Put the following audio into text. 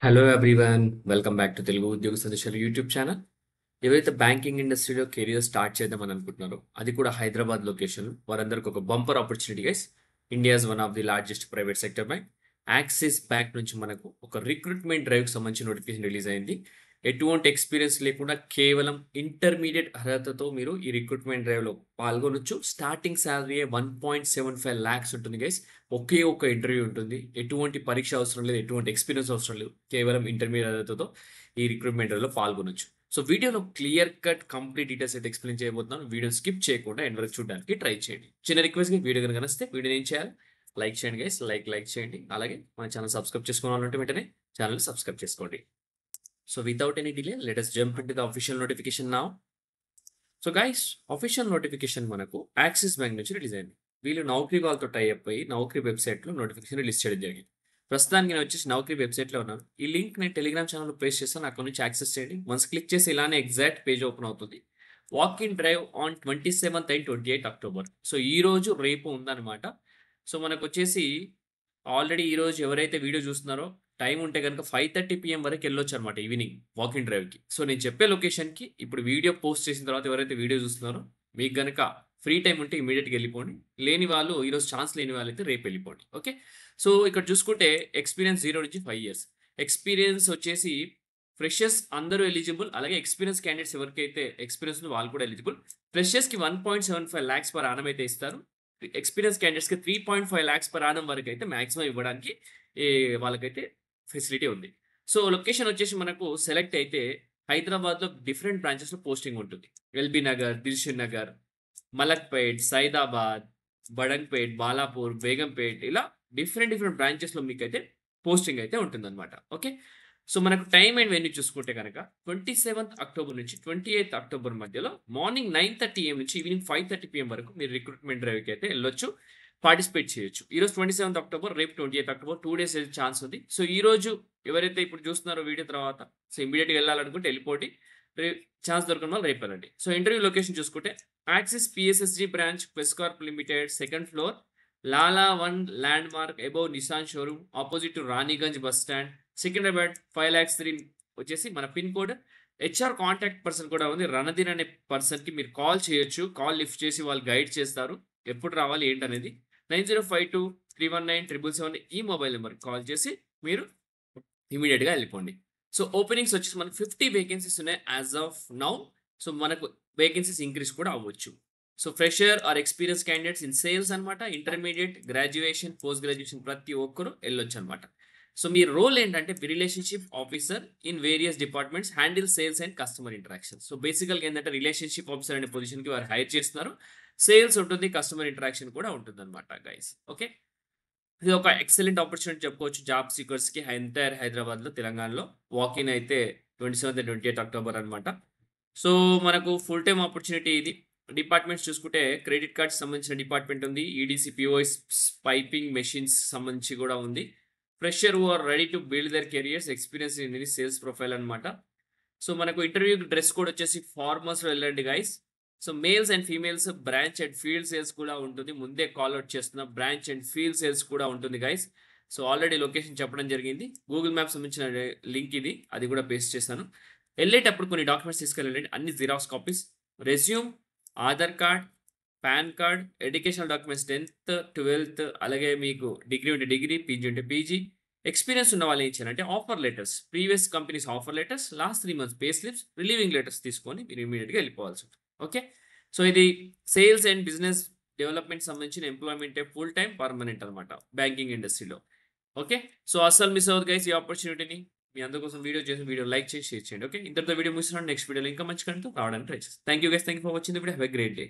Hello everyone welcome back to Telugu ఉద్యోగ సందేశాలు YouTube channel. ఎవరైతే బ్యాంకింగ్ ఇండస్ట్రీలో కెరియర్ స్టార్ట్ చేద్దామని అనుకుంటున్నారో అది కూడా హైదరాబాద్ లొకేషన్ వారందరికి ఒక bumper opportunity guys. India's one of the largest private sector bank axis bank నుంచి మనకు ఒక రిక్రూట్మెంట్ డ్రైవ్కి సంబంధించిన నోటిఫికేషన్ రిలీజ్ అయింది. ఎటువంటి ఎక్స్పీరియన్స్ లేకుండా కేవలం ఇంటర్మీడియట్ అర్హతతో మీరు ఈ రిక్రూట్మెంట్ డ్రైవ్లో పాల్గొనొచ్చు. స్టార్టింగ్ శాలరీ 1.75 lakhs ఉంటుంది గైస్. ఒకే ఒక్క ఇంటర్వ్యూ ఉంటుంది. ఎటువంటి పరీక్ష అవసరం లేదు, ఎటువంటి ఎక్స్పీరియన్స్ అవసరం లేదు. కేవలం ఇంటర్మీడియట్ అర్హతతో ఈ రిక్రూట్మెంట్ డ్రైవ్లో పాల్గొనొచ్చు. సో వీడియోలో క్లియర్ కట్ కంప్లీట్ డీటెయిల్స్ అయితే ఎక్స్ప్లెయిన్ చేయబోతున్నాను. వీడియో స్కిప్ చేయకుండా ఎండ్ వరకు చూడడానికి ట్రై చేయండి. చిన్న రిక్వెస్ట్, వీడియో కనుక నచ్చితే వీడియోని ఏం చేయాలి, లైక్ చేయండి గైస్. లైక్ చేయండి. అలాగే మన ఛానల్ సబ్స్క్రైబ్ చేసుకోవాలంటే వెంటనే ఛానల్ సబ్స్క్రైబ్ చేసుకోండి. So without any delay, let us jump into the official notification now. So guys, official notification మనకు యాక్సిస్ బ్యాంక్ నుంచి రిలీజ్ అయింది. వీళ్ళు నౌకరీ వాళ్ళతో టైఅప్ అయ్యి నౌకరీ వెబ్సైట్లో నోటిఫికేషన్ రిలీజ్ చేయడం జరిగింది. ప్రస్తుతానికి నేను వచ్చేసి నౌకరీ వెబ్సైట్లో ఉన్నాను. ఈ లింక్ నేను టెలిగ్రామ్ ఛానల్లో పేస్ట్ చేస్తాను. అక్కడ నుంచి యాక్సెస్ చేయండి. వన్స్ క్లిక్ చేసి ఇలానే ఎగ్జాక్ట్ పేజ్ ఓపెన్ అవుతుంది. Walk in drive on 27th and 28th October. So ఈ రోజు రేపు ఉందన్నమాట. సో మనకు వచ్చేసి ఆల్రెడీ ఈరోజు ఎవరైతే వీడియో చూస్తున్నారో టైం ఉంటే కనుక 5:30 PM వరకు వెళ్ళొచ్చు అనమాట ఈవినింగ్ వాకింగ్ డ్రైవ్కి. సో నేను చెప్పే లొకేషన్కి ఇప్పుడు వీడియో పోస్ట్ చేసిన తర్వాత ఎవరైతే వీడియో చూస్తున్నారో మీకు కనుక ఫ్రీ టైం ఉంటే ఇమీడియట్గా వెళ్ళిపోండి. లేని వాళ్ళు ఈరోజు ఛాన్స్ లేని వాళ్ళైతే రేపు వెళ్ళిపోండి. ఓకే. సో ఇక్కడ చూసుకుంటే ఎక్స్పీరియన్స్ 0 నుంచి 5 years ఎక్స్పీరియన్స్ వచ్చేసి ఫ్రెషర్స్ అందరూ ఎలిజిబుల్. అలాగే ఎక్స్పీరియన్స్ క్యాండిడేట్స్ ఎవరికైతే ఎక్స్పీరియన్స్ ఉందో వాళ్ళు కూడా ఎలిజిబుల్. ఫ్రెషర్స్కి 1.75 lakhs per annum అయితే ఇస్తారు. ఎక్స్పీరియన్స్ క్యాండిడేట్స్కి 3.5 lakhs per annum వరకు అయితే మ్యాక్సిమం ఇవ్వడానికి వాళ్ళకైతే ఫెసిలిటీ ఉంది. సో లొకేషన్ వచ్చేసి మనకు సెలెక్ట్ అయితే హైదరాబాద్లో డిఫరెంట్ బ్రాంచెస్లో పోస్టింగ్ ఉంటుంది. ఎల్బీ నగర్, దిల్షుక్ నగర్, మలక్పేట్, సైదాబాద్, బడంగ్పేట్, బాలాపూర్, బేగంపేట్, ఇలా డిఫరెంట్ బ్రాంచెస్లో మీకు అయితే పోస్టింగ్ అయితే ఉంటుందన్నమాట. ఓకే. సో మనకు టైం అండ్ వెన్యూ చూసుకుంటే కనుక 27th October నుంచి 28th October మధ్యలో మార్నింగ్ 9:30 AM నుంచి ఈవినింగ్ 5:30 PM వరకు మీరు రిక్రూట్మెంట్ డ్రైవ్కి అయితే వెళ్ళొచ్చు, పార్టిసిపేట్ చేయొచ్చు. ఈరోజు 27th October, రేపు 28th October, 2 days ఛాన్స్ ఉంది. సో ఈ రోజు ఎవరైతే ఇప్పుడు చూస్తున్నారో వీడియో తర్వాత సో ఇమీడియట్గా వెళ్ళాలనుకుంటే వెళ్ళిపోండి. ఛాన్స్ దొరకని వాళ్ళు రేపు వెళ్ళండి. సో ఇంటర్వ్యూ లొకేషన్ చూసుకుంటే axis PSSG branch, Quess Corp limited, 2nd floor, Lala 1 land mark above Nissan showroom, opposite to Raniganj bus stand, Secunderabad 5,03,000 వచ్చేసి మన pin code. HR contact person కూడా ఉంది. రణదీన్ అనే పర్సన్కి మీరు కాల్ చేయొచ్చు. కాల్ లిఫ్ట్ చేసి వాళ్ళు గైడ్ చేస్తారు ఎప్పుడు రావాలి ఏంటనేది. 9052319777 ఈ మొబైల్ నెంబర్కి కాల్ చేసి మీరు ఇమీడియట్గా వెళ్ళిపోండి. సో ఓపెనింగ్స్ వచ్చేసి మనకు 50 వేకెన్సీస్ ఉన్నాయి యాజ్ ఆఫ్ నౌ. సో మనకు వేకెన్సీస్ ఇంక్రీజ్ కూడా అవ్వచ్చు. So fresher or experience candidates in sales అనమాట. ఇంటర్మీడియట్, గ్రాడ్యుయేషన్, పోస్ట్ గ్రాడ్యుయేషన్ ప్రతి ఒక్కరు వెళ్ళొచ్చు అనమాట. సో మీ రోల్ ఏంటంటే relationship officer in various departments, handle sales and customer interaction. So బేసికల్గా ఏంటంటే రిలేషన్షిప్ ఆఫీసర్ అనే పొజిషన్కి వారు హైర్ చేస్తున్నారు. సేల్స్ ఉంటుంది, కస్టమర్ ఇంటరాక్షన్ కూడా ఉంటుంది అనమాట గైస్. ఓకే. ఇది ఒక ఎక్సలెంట్ ఆపర్చునిటీ చెప్పుకోవచ్చు జాబ్ సీకర్స్కి ఎంటైర్ హైదరాబాద్లో, తెలంగాణలో. వాకిన్ అయితే 27th and 28th October అనమాట. సో మనకు ఫుల్ టైమ్ ఆపర్చునిటీ ఇది. డిపార్ట్మెంట్స్ చూసుకుంటే క్రెడిట్ కార్డ్స్ సంబంధించిన డిపార్ట్మెంట్ ఉంది. ఈడీసీ, పిఓఎస్, పైపింగ్ మెషిన్స్ సంబంధించి కూడా ఉంది. Fresher who are ready to build their careers, experience in sales profile అనమాట. సో మనకు ఇంటర్వ్యూ డ్రెస్ కోడ్ వచ్చేసి ఫార్మల్స్లో వెళ్ళండి guys. So males and females branch and field sales కూడా ఉంటుంది. ముందే కాల్ అవుట్ చేస్తున్న బ్రాంచ్ అండ్ ఫీల్డ్ సేల్స్ కూడా ఉంటుంది గైస్. సో ఆల్రెడీ లొకేషన్ చెప్పడం జరిగింది. గూగుల్ మ్యాప్ సంబంధించిన లింక్ ఇది, అది కూడా పేస్ట్ చేస్తాను. వెళ్ళేటప్పుడు కొన్ని డాక్యుమెంట్స్ తీసుకెళ్ళండి. అన్ని xerox copies, resume, Aadhaar card, pan card, educational documents 10th, 12th, అలాగే మీకు డిగ్రీ ఉంటే డిగ్రీ, పీజీ ఉంటే పీజీ. ఎక్స్పీరియన్స్ ఉన్న వాళ్ళు ఏం చేయాలంటే offer letters, previous companies offer letters, last 3 months pay slips, relieving letters తీసుకొని మీరు ఇమీడియట్గా వెళ్ళిపోవాల్సి ఉంటుంది. ఓకే. సో ఇది సేల్స్ అండ్ బిజినెస్ డెవలప్మెంట్ సంబంధించిన ఎంప్లాయ్మెంట్ ఫుల్ టైం పర్మనెంట్ అనమాట బ్యాంకింగ్ ఇండస్ట్రీలో. ఓకే. సో అస్సలు మిస్ అవ్వదు గైస్ ఈ ఆపర్చునిటీని. మీ అందరికోసం వీడియో లైక్ చేసి షేర్ చేయండి. ఓకే. ఇంతటితో వీడియో ముగిస్తున్నాను. నెక్స్ట్ వీడియోలో ఇంకా మంచి కంటెంట్ రావడానికి ట్రై చేస్తాను. Thank you guys. Thank you for watching the video. Have a great day.